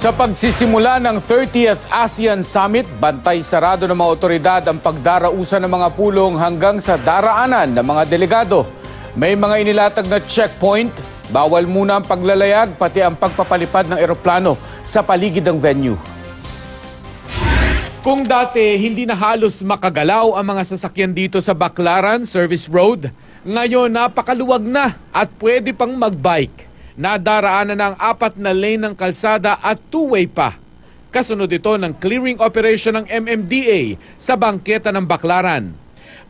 Sa pagsisimula ng 30th ASEAN Summit, bantay sarado ng mga otoridad ang pagdarausan ng mga pulong hanggang sa daraanan ng mga delegado. May mga inilatag na checkpoint, bawal muna ang paglalayag pati ang pagpapalipad ng eroplano sa paligid ng venue. Kung dati hindi na halos makagalaw ang mga sasakyan dito sa Baclaran Service Road, ngayon napakaluwag na at pwede pang magbike. Nadaraanan ng 4 na lane ng kalsada at 2-way pa. Kasunod ito ng clearing operation ng MMDA sa bangketa ng Baclaran.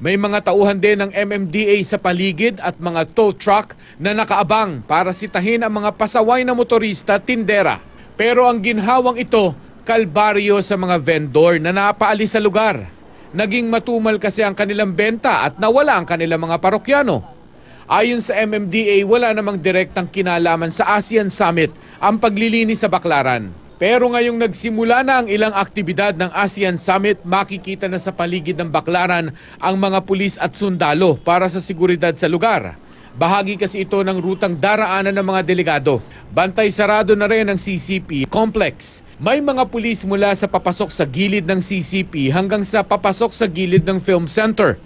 May mga tauhan din ng MMDA sa paligid at mga tow truck na nakaabang para sitahin ang mga pasaway na motorista at tindera. Pero ang ginhawang ito, kalbaryo sa mga vendor na napaalis sa lugar. Naging matumal kasi ang kanilang benta at nawala ang kanilang mga parokyano. Ayon sa MMDA, wala namang direktang kinalaman sa ASEAN Summit ang paglilinis sa Baclaran. Pero ngayong nagsimula na ang ilang aktibidad ng ASEAN Summit, makikita na sa paligid ng Baclaran ang mga pulis at sundalo para sa seguridad sa lugar. Bahagi kasi ito ng rutang daraanan ng mga delegado. Bantay sarado na rin ang CCP complex. May mga pulis mula sa papasok sa gilid ng CCP hanggang sa papasok sa gilid ng Film Center.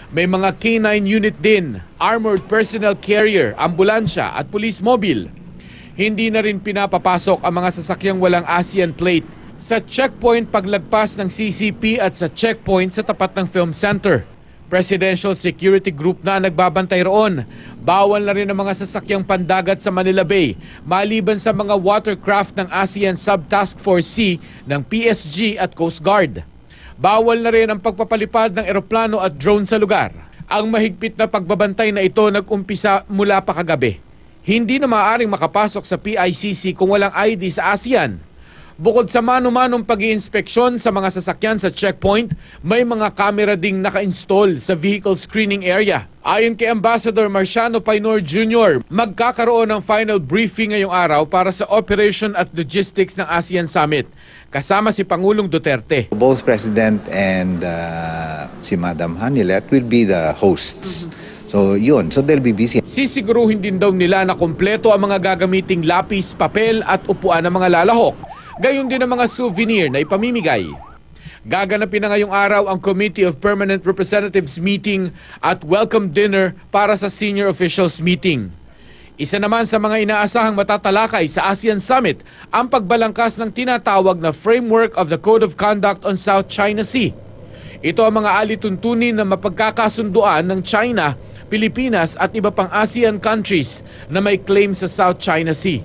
May mga K9 unit din, armored personnel carrier, ambulansya at police mobile. Hindi na rin pinapapasok ang mga sasakyang walang ASEAN plate sa checkpoint paglagpas ng CCP at sa checkpoint sa tapat ng Film Center. Presidential Security Group na nagbabantay roon. Bawal na rin ang mga sasakyang pandagat sa Manila Bay, maliban sa mga watercraft ng ASEAN Subtask Force C ng PSG at Coast Guard. Bawal na rin ang pagpapalipad ng eroplano at drone sa lugar. Ang mahigpit na pagbabantay na ito nag-umpisa mula pa kagabi. Hindi na maaaring makapasok sa PICC kung walang ID sa ASEAN. Bukod sa mano-manong pag-iinspeksyon sa mga sasakyan sa checkpoint, may mga kamera ding naka-install sa vehicle screening area. Ayon kay Ambassador Marciano Paynor Jr., magkakaroon ng final briefing ngayong araw para sa operation at logistics ng ASEAN Summit, kasama si Pangulong Duterte. Both President and si Madam Hanilet will be the hosts. So yun, so they'll be busy. Sisiguruhin din daw nila na kompleto ang mga gagamiting lapis, papel at upuan ng mga lalahok. Gayon din ang mga souvenir na ipamimigay. Gaganapin na ngayong araw ang Committee of Permanent Representatives meeting at welcome dinner para sa senior officials meeting. Isa naman sa mga inaasahang matatalakay sa ASEAN Summit ang pagbalangkas ng tinatawag na Framework of the Code of Conduct on South China Sea. Ito ang mga alituntunin na mapagkakasunduan ng China, Pilipinas at iba pang ASEAN countries na may claim sa South China Sea.